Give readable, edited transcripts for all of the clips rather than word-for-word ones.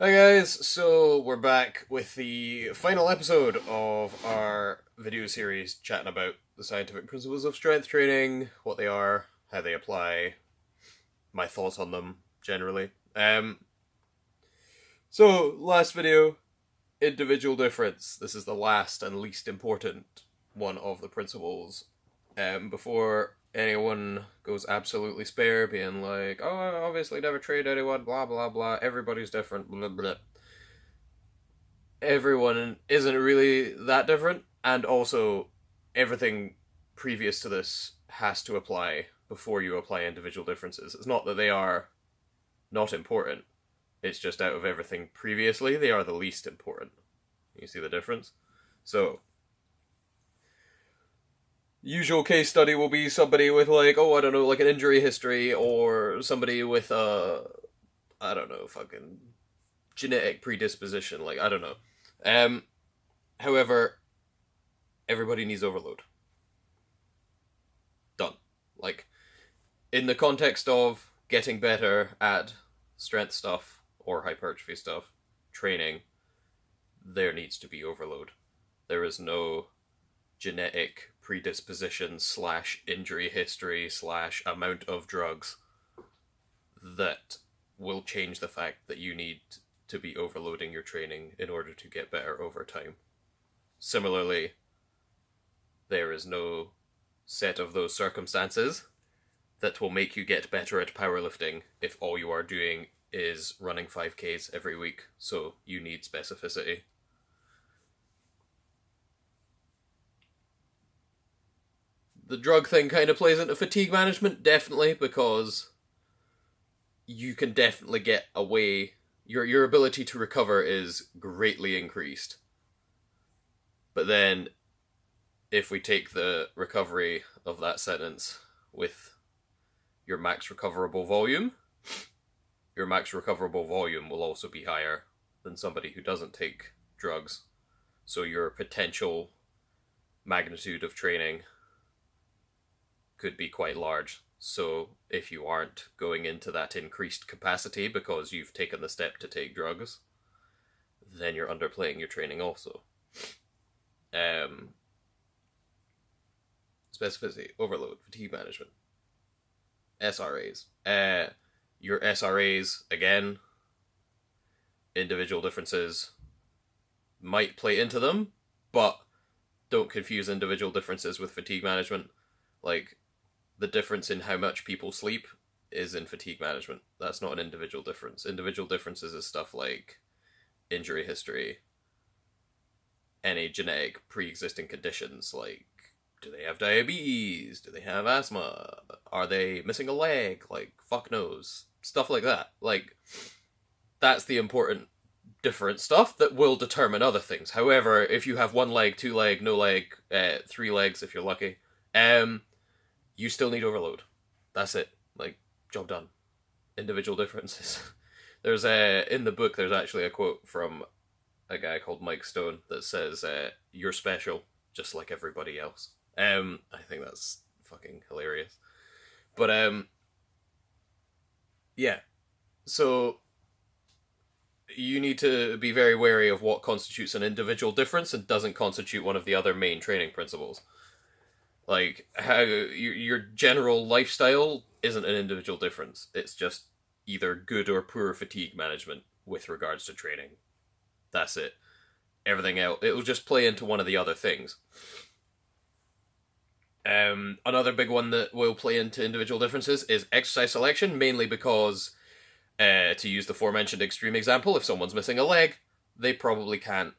Hi guys, so we're back with the final episode of our video series chatting about the scientific principles of strength training, what they are, how they apply, my thoughts on them generally. So last video, individual difference. This is the last and least important one of the principles. Before anyone goes absolutely spare, being like, "Oh, I obviously never trade anyone," blah blah blah. Everybody's different, blah blah. Everyone isn't really that different, and also everything previous to this has to apply before you apply individual differences. It's not that they are not important, it's just out of everything previously, they are the least important. You see the difference? So, usual case study will be somebody with, like, oh, I don't know, like an injury history, or somebody with I don't know, fucking genetic predisposition, like, I don't know. Um, However, everybody needs overload. Done. Like, in the context of getting better at strength stuff or hypertrophy stuff, training, there needs to be overload. There is no genetic predisposition slash injury history slash amount of drugs that will change the fact that you need to be overloading your training in order to get better over time. Similarly, there is no set of those circumstances that will make you get better at powerlifting if all you are doing is running 5Ks every week. So you need specificity. The drug thing kind of plays into fatigue management, definitely, because you can definitely get away. Your ability to recover is greatly increased. But then, if we take the recovery of that sentence with your max recoverable volume, your max recoverable volume will also be higher than somebody who doesn't take drugs. So your potential magnitude of training could be quite large. So if you aren't going into that increased capacity because you've taken the step to take drugs, then you're underplaying your training also. Um, Specificity, overload, fatigue management, SRAs. Your SRAs, again, individual differences might play into them, but don't confuse individual differences with fatigue management. Like, the difference in how much people sleep is in fatigue management. That's not an individual difference. Individual differences is stuff like injury history, any genetic pre-existing conditions, like do they have diabetes? Do they have asthma? Are they missing a leg? Like, fuck knows. Stuff like that. Like, that's the important different stuff that will determine other things. However, if you have one leg, two leg, no leg, three legs if you're lucky, you still need overload. That's it. Like, job done. Individual differences. There's in the book there's actually a quote from a guy called Mike Stone that says, "You're special, just like everybody else." I think that's fucking hilarious. But yeah. So you need to be very wary of what constitutes an individual difference and doesn't constitute one of the other main training principles. Like, how your general lifestyle isn't an individual difference. It's just either good or poor fatigue management with regards to training. That's it. Everything else, it will just play into one of the other things. Another big one that will play into individual differences is exercise selection, mainly because, to use the aforementioned extreme example, if someone's missing a leg, they probably can't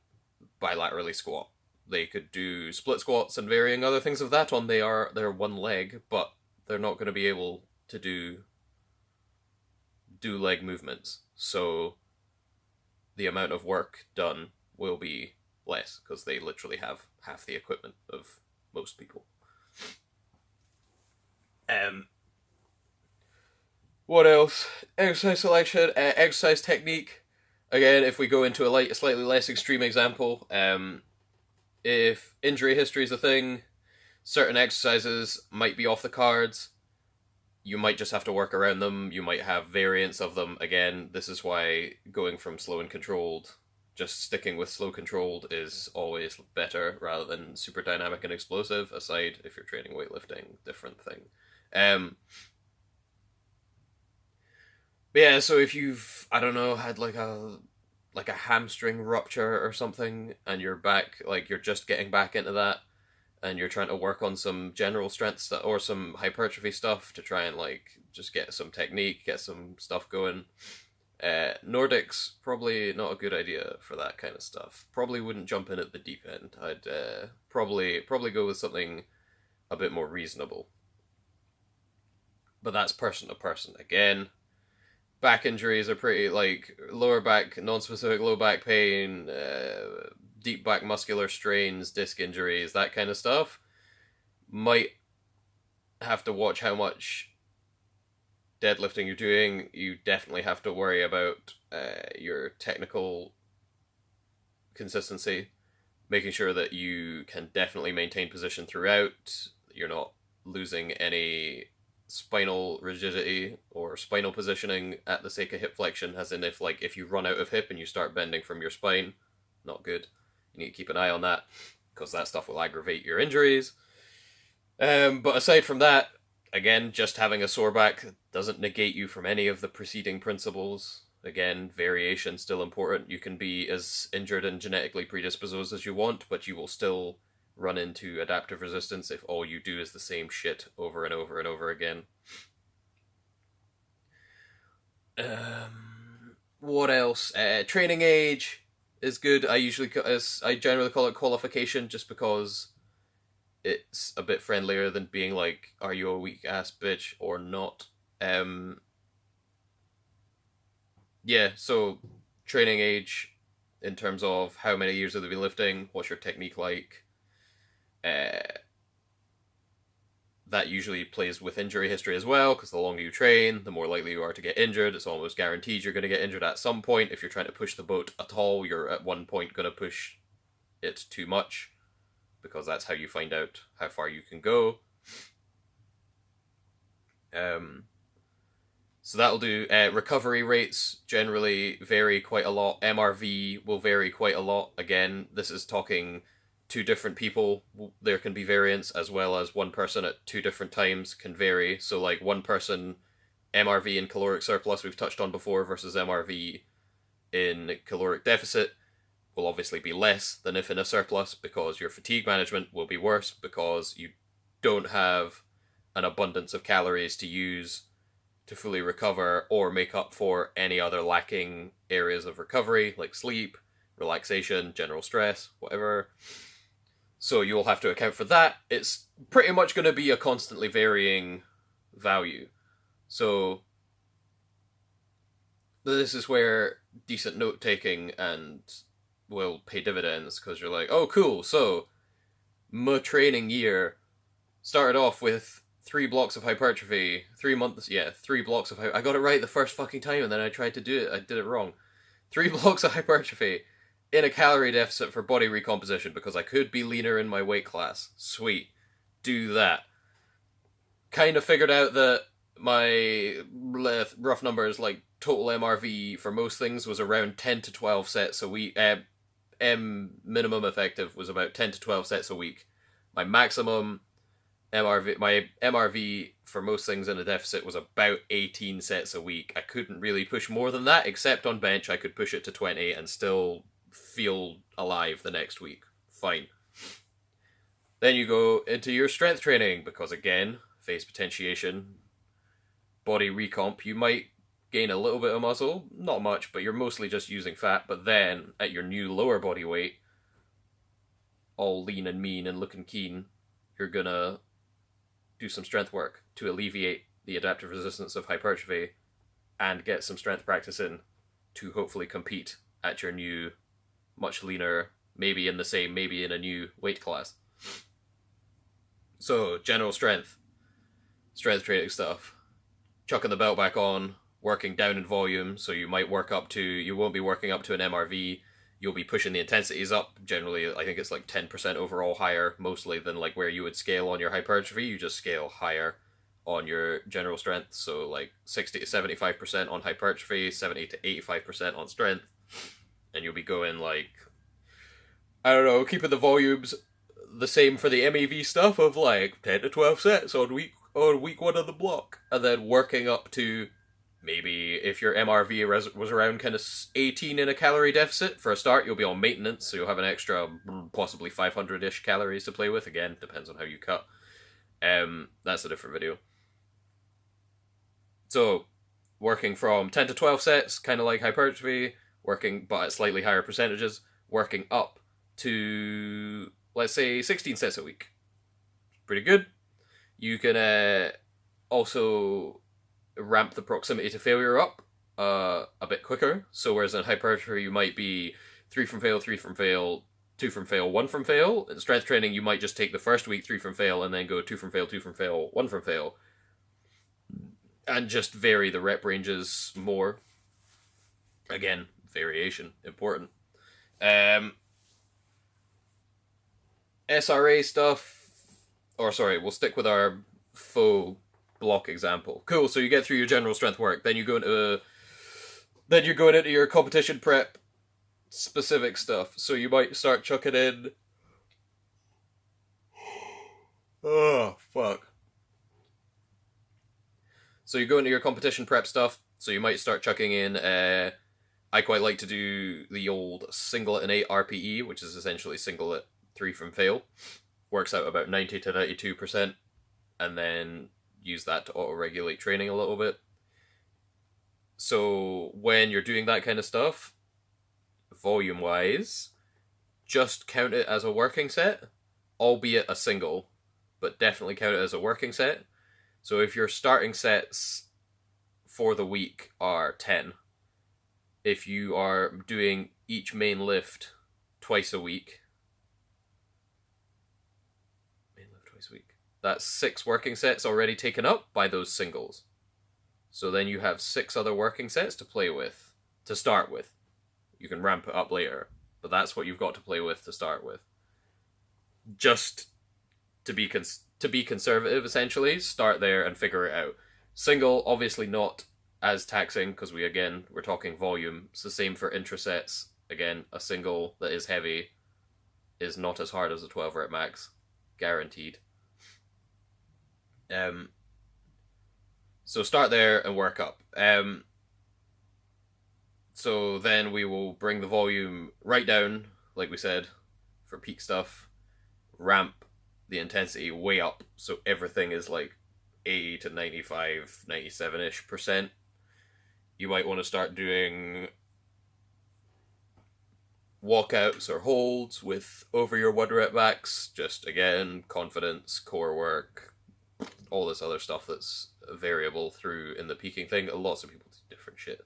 bilaterally squat. They could do split squats and varying other things of that on their one leg, but they're not going to be able to do leg movements. So the amount of work done will be less because they literally have half the equipment of most people. Um, what else? Exercise selection, exercise technique. Again, if we go into a slightly less extreme example, if injury history is a thing, certain exercises might be off the cards. you might just have to work around them. You might have variants of them. Again, this is why going from slow and controlled, just sticking with slow controlled is always better rather than super dynamic and explosive, aside if you're training weightlifting, different thing. But yeah, so if you've, I don't know, had like a hamstring rupture or something and you're back, like you're just getting back into that and you're trying to work on some general strength stuff or some hypertrophy stuff to try and like just get some technique, get some stuff going. Nordics probably not a good idea for that kind of stuff. Probably wouldn't jump in at the deep end. I'd probably go with something a bit more reasonable. But that's person to person. Again, back injuries are pretty like lower back, non-specific low back pain, deep back muscular strains, disc injuries, that kind of stuff. Might have to watch how much deadlifting you're doing. You definitely have to worry about your technical consistency, making sure that you can definitely maintain position throughout. You're not losing any spinal rigidity or spinal positioning at the sake of hip flexion, as in if you run out of hip and you start bending from your spine, not good. You need to keep an eye on that because that stuff will aggravate your injuries. But aside from that, again, just having a sore back doesn't negate you from any of the preceding principles. Again, variation still important. You can be as injured and genetically predisposed as you want, but you will still run into adaptive resistance if all you do is the same shit over and over and over again. What else? Training age is good. I generally call it qualification just because it's a bit friendlier than being like, are you a weak ass bitch or not? Yeah, so training age in terms of how many years have they been lifting, what's your technique like? That usually plays with injury history as well, because the longer you train, the more likely you are to get injured. It's almost guaranteed you're going to get injured at some point. If you're trying to push the boat at all, you're at one point going to push it too much, because that's how you find out how far you can go. So that'll do. Recovery rates generally vary quite a lot. MRV will vary quite a lot. Again, this is talking two different people. There can be variance, as well as one person at two different times can vary. So like one person, MRV in caloric surplus we've touched on before versus MRV in caloric deficit will obviously be less than if in a surplus, because your fatigue management will be worse because you don't have an abundance of calories to use to fully recover or make up for any other lacking areas of recovery like sleep, relaxation, general stress, whatever. So you'll have to account for that. It's pretty much going to be a constantly varying value. So this is where decent note taking and will pay dividends, because you're like, oh cool, so my training year started off with 3 blocks of hypertrophy, 3 months, 3 blocks of I got it right the first fucking time and then I tried to do it, I did it wrong. 3 blocks of hypertrophy in a calorie deficit for body recomposition because I could be leaner in my weight class. Sweet. Do that. Kind of figured out that my rough numbers, like total MRV for most things, was around 10 to 12 sets a week. Minimum effective was about 10 to 12 sets a week. My maximum MRV for most things in a deficit was about 18 sets a week. I couldn't really push more than that, except on bench. I could push it to 20 and still feel alive the next week. Fine. Then you go into your strength training, because again, phase potentiation, body recomp, you might gain a little bit of muscle, not much, but you're mostly just using fat. But then at your new lower body weight, all lean and mean and looking keen, you're gonna do some strength work to alleviate the adaptive resistance of hypertrophy and get some strength practice in to hopefully compete at your new, much leaner, maybe in the same, maybe in a new weight class. So, general strength training stuff, chucking the belt back on, working down in volume, so you won't be working up to an MRV, you'll be pushing the intensities up. Generally, I think it's like 10% overall higher, mostly than like where you would scale on your hypertrophy. You just scale higher on your general strength. So like 60 to 75% on hypertrophy, 70 to 85% on strength, and you'll be going like, I don't know, keeping the volumes the same for the MAV stuff of like 10 to 12 sets on week one of the block, and then working up to maybe if your MRV was around kind of 18 in a calorie deficit for a start, you'll be on maintenance, so you'll have an extra possibly 500-ish calories to play with. Again, depends on how you cut. That's a different video. So, working from 10 to 12 sets, kind of like hypertrophy, working but at slightly higher percentages, working up to, let's say, 16 sets a week. Pretty good. You can also ramp the proximity to failure up a bit quicker. So whereas in hypertrophy you might be 3 from fail, 3 from fail, 2 from fail, 1 from fail. In strength training you might just take the first week 3 from fail and then go 2 from fail, 2 from fail, 1 from fail. And just vary the rep ranges more. Again, variation, important. SRA stuff, or sorry, we'll stick with our faux block example. Cool, so you get through your general strength work, then you go into then you're going into your competition prep specific stuff. So you might start chucking in, oh fuck. So you go into your competition prep stuff, so you might start chucking in I quite like to do the old singlet and 8 RPE, which is essentially singlet 3 from fail. Works out about 90 to 92%, and then use that to auto-regulate training a little bit. So when you're doing that kind of stuff, volume-wise, just count it as a working set, albeit a single, but definitely count it as a working set. So if your starting sets for the week are 10, if you are doing each main lift twice a week, that's 6 working sets already taken up by those singles. So then you have 6 other working sets to play with, to start with. You can ramp it up later, but that's what you've got to play with to start with. Just to be conservative, essentially, start there and figure it out. Single, obviously not as taxing, because we're talking volume. It's the same for intrasets. Again, a single that is heavy is not as hard as a 12 rep max. Guaranteed. So start there and work up. So then we will bring the volume right down, like we said, for peak stuff. Ramp the intensity way up, so everything is like 80 to 95, 97-ish percent. You might want to start doing walkouts or holds with over your 1 rep max. Just, again, confidence, core work, all this other stuff that's variable through in the peaking thing. Lots of people do different shit.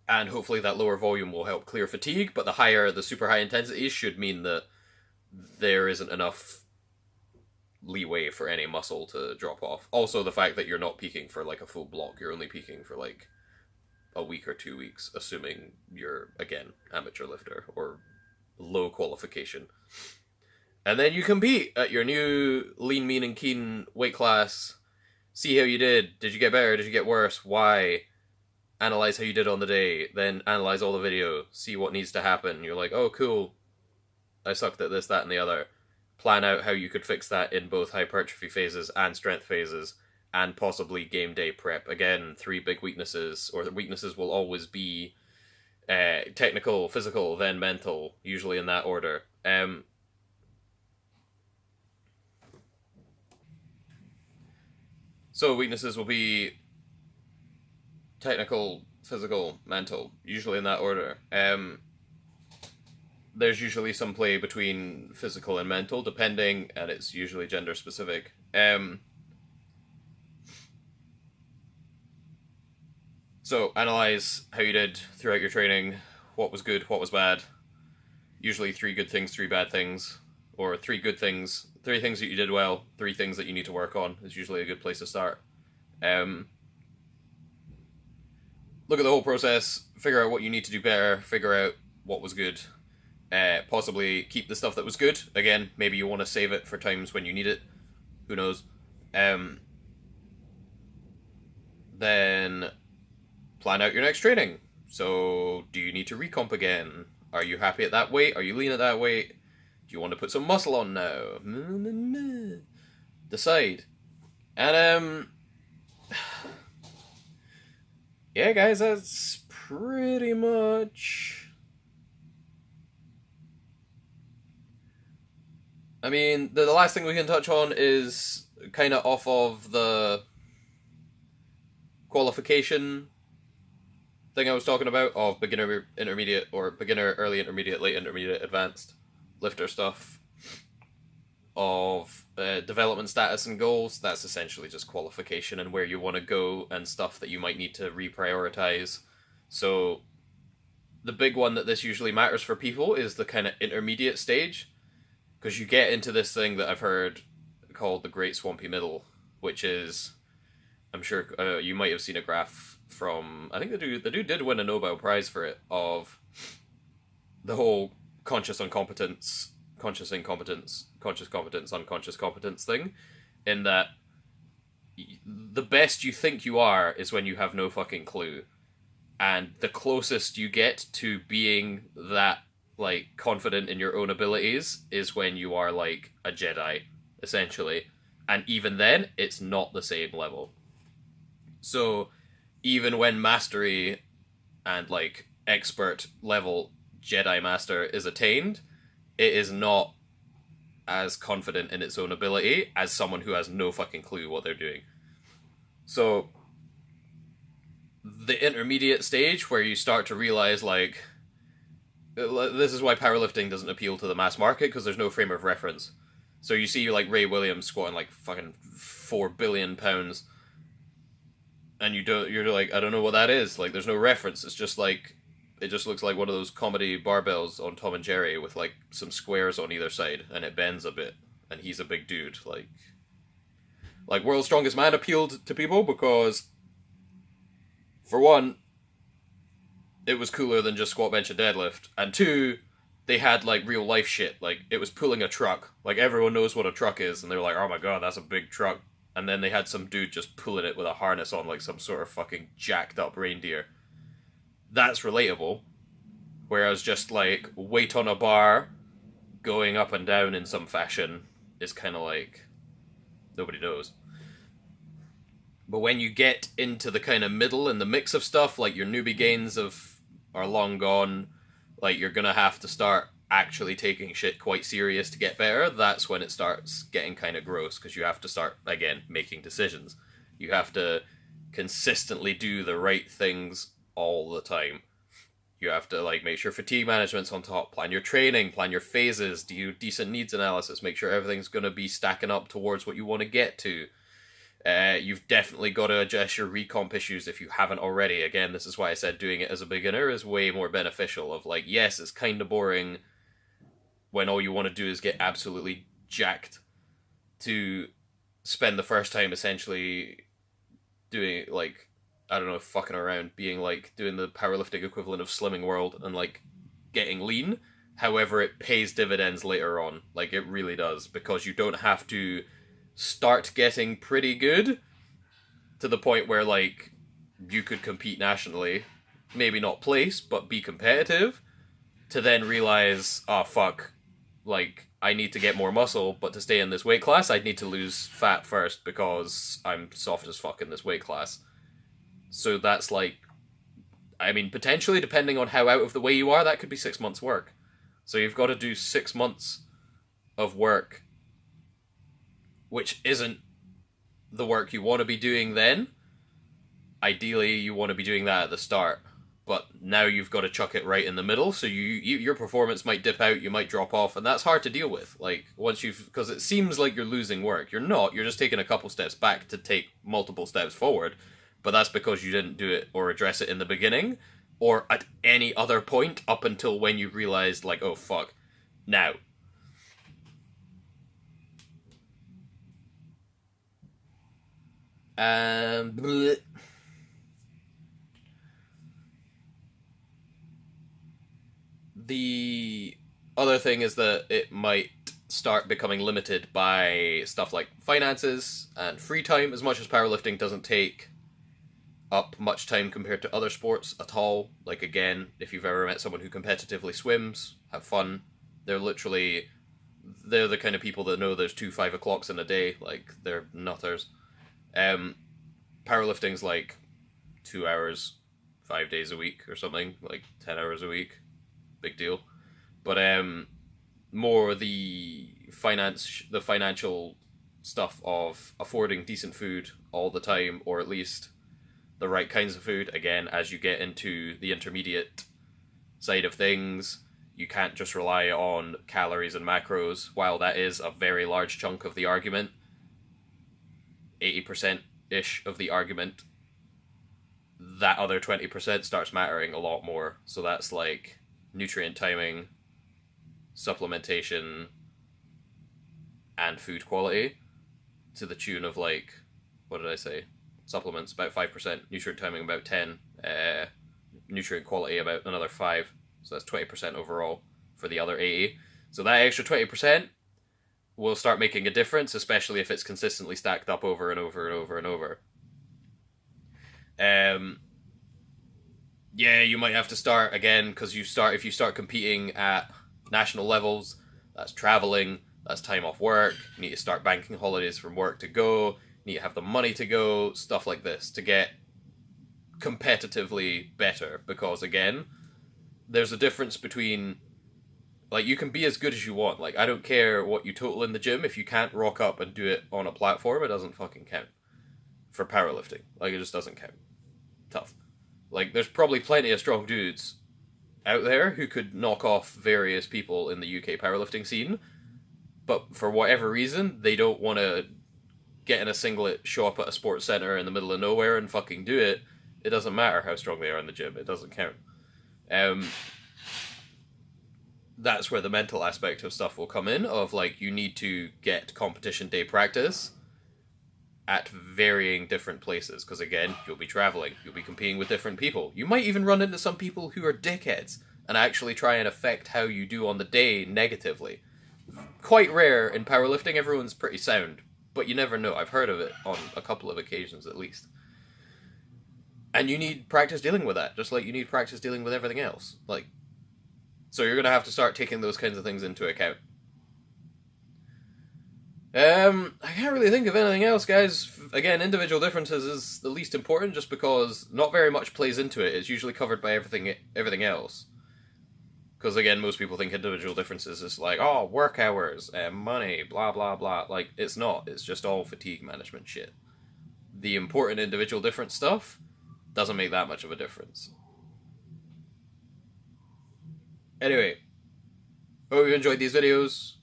And hopefully that lower volume will help clear fatigue, but the higher the super high intensity should mean that there isn't enough leeway for any muscle to drop off. Also, the fact that you're not peaking for like a full block, you're only peaking for like a week or 2 weeks, assuming you're, again, amateur lifter or low qualification. And then you compete at your new lean, mean, and keen weight class. See how you did. Did you get better? Did you get worse? Why? Analyze how you did on the day. Then analyze all the video. See what needs to happen. You're like, oh, cool. I sucked at this, that, and the other. Plan out how you could fix that in both hypertrophy phases and strength phases, and possibly game day prep. Again, 3 big weaknesses, or the weaknesses will always be technical, physical, then mental, usually in that order. So weaknesses will be technical, physical, mental, usually in that order. There's usually some play between physical and mental, depending, and it's usually gender specific. So analyze how you did throughout your training, what was good, what was bad. Usually 3 good things, 3 bad things, or 3 good things, 3 things that you did well, 3 things that you need to work on is usually a good place to start. Look at the whole process, figure out what you need to do better, figure out what was good. Possibly keep the stuff that was good. Again, maybe you want to save it for times when you need it. Who knows? Um, then plan out your next training. So, do you need to recomp again? Are you happy at that weight? Are you lean at that weight? Do you want to put some muscle on now? Decide. And yeah, guys, that's pretty much. I mean, the last thing we can touch on is kind of off of the qualification thing I was talking about of beginner, intermediate, or beginner, early intermediate, late intermediate, advanced lifter stuff of development status and goals. That's essentially just qualification and where you want to go and stuff that you might need to reprioritize. So the big one that this usually matters for people is the kind of intermediate stage, because you get into this thing that I've heard called the Great Swampy Middle, which is, I'm sure you might have seen a graph from, I think the dude did win a Nobel Prize for it, of the whole conscious incompetence, conscious incompetence, conscious competence, unconscious competence thing, in that the best you think you are is when you have no fucking clue. And the closest you get to being that, like, confident in your own abilities is when you are, like, a Jedi, essentially. And even then, it's not the same level. So, even when mastery and, like, expert level Jedi Master is attained, it is not as confident in its own ability as someone who has no fucking clue what they're doing. So, the intermediate stage where you start to realize, like, this is why powerlifting doesn't appeal to the mass market, because there's no frame of reference. So you see, like, Ray Williams squatting like fucking 4 billion pounds, and you're like, I don't know what that is. Like, there's no reference. It's just like, it just looks like one of those comedy barbells on Tom and Jerry with like some squares on either side, and it bends a bit, and he's a big dude. Like World's Strongest Man appealed to people because, for one, it was cooler than just squat, bench, and deadlift, and two, they had like real life shit. Like, it was pulling a truck. Like, everyone knows what a truck is, and they're like, oh my god, that's a big truck. And then they had some dude just pulling it with a harness on, like some sort of fucking jacked up reindeer. That's relatable. Whereas just like weight on a bar, going up and down in some fashion, is kind of like, nobody knows. But when you get into the kind of middle and the mix of stuff, like your newbie gains are long gone, like you're gonna have to start actually taking shit quite serious to get better, that's when it starts getting kind of gross, because you have to start, again, making decisions. You have to consistently do the right things all the time. You have to, like, make sure fatigue management's on top, plan your training, plan your phases, do decent needs analysis, make sure everything's going to be stacking up towards what you want to get to. You've definitely got to address your recomp issues if you haven't already. Again, this is why I said doing it as a beginner is way more beneficial. Of like, yes, it's kind of boring when all you want to do is get absolutely jacked, to spend the first time essentially doing, like, I don't know, fucking around, being like doing the powerlifting equivalent of Slimming World and like getting lean. However, it pays dividends later on. Like, it really does, because you don't have to start getting pretty good to the point where, like, you could compete nationally, maybe not place, but be competitive, to then realize, oh fuck, like, I need to get more muscle, but to stay in this weight class, I'd need to lose fat first because I'm soft as fuck in this weight class. So that's like, I mean, potentially, depending on how out of the way you are, that could be 6 months' work. So you've got to do 6 months of work, which isn't the work you want to be doing then. Ideally, you want to be doing that at the start. But now you've got to chuck it right in the middle, so your performance might dip out, you might drop off, and that's hard to deal with. Like, once because it seems like you're losing work. You're not, you're just taking a couple steps back to take multiple steps forward, but that's because you didn't do it or address it in the beginning, or at any other point up until when you realized, like, oh fuck, now. Bleh. The other thing is that it might start becoming limited by stuff like finances and free time. As much as powerlifting doesn't take up much time compared to other sports at all. Like, again, if you've ever met someone who competitively swims, have fun. They're the kind of people that know there's 2 5 o'clocks in a day. Like, they're nutters. Powerlifting's like 2 hours, 5 days a week or something, like 10 hours a week. Big deal. But more the financial stuff of affording decent food all the time, or at least the right kinds of food. Again, as you get into the intermediate side of things, you can't just rely on calories and macros. While that is a very large chunk of the argument, 80%-ish of the argument, that other 20% starts mattering a lot more. So that's like nutrient timing, supplementation, and food quality, to the tune of like, what did I say? Supplements about 5%, nutrient timing about 10, nutrient quality about another 5. So that's 20% overall for the other 80. So that extra 20% will start making a difference, especially if it's consistently stacked up over and over and over and over. Yeah, you might have to start again, because if you start competing at national levels, that's traveling, that's time off work. You need to start banking holidays from work to go. You need to have the money to go, stuff like this, to get competitively better. Because again, there's a difference between, like, you can be as good as you want. Like, I don't care what you total in the gym. If you can't rock up and do it on a platform, it doesn't fucking count. For powerlifting. Like, it just doesn't count. Tough. Like, there's probably plenty of strong dudes out there who could knock off various people in the UK powerlifting scene, but for whatever reason, they don't want to get in a singlet, show up at a sports centre in the middle of nowhere and fucking do it. It doesn't matter how strong they are in the gym. It doesn't count. That's where the mental aspect of stuff will come in, of like, you need to get competition day practice at varying different places, because again, you'll be traveling, you'll be competing with different people. You might even run into some people who are dickheads and actually try and affect how you do on the day negatively. Quite rare in powerlifting. Everyone's pretty sound, but you never know. I've heard of it on a couple of occasions at least. And you need practice dealing with that, just like you need practice dealing with everything else. Like, so you're going to have to start taking those kinds of things into account. I can't really think of anything else, guys. Again, individual differences is the least important, just because not very much plays into it. It's usually covered by everything else. Because again, most people think individual differences is like, oh, work hours, money, blah, blah, blah. Like, it's not. It's just all fatigue management shit. The important individual difference stuff doesn't make that much of a difference. Anyway, hope you enjoyed these videos.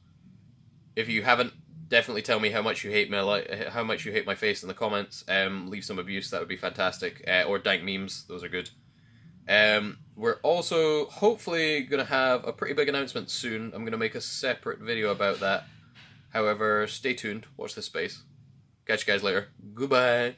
If you haven't, definitely tell me how much you hate my face in the comments. Leave some abuse, that would be fantastic. Or dank memes, those are good. We're also hopefully going to have a pretty big announcement soon. I'm going to make a separate video about that. However, stay tuned, watch this space. Catch you guys later. Goodbye.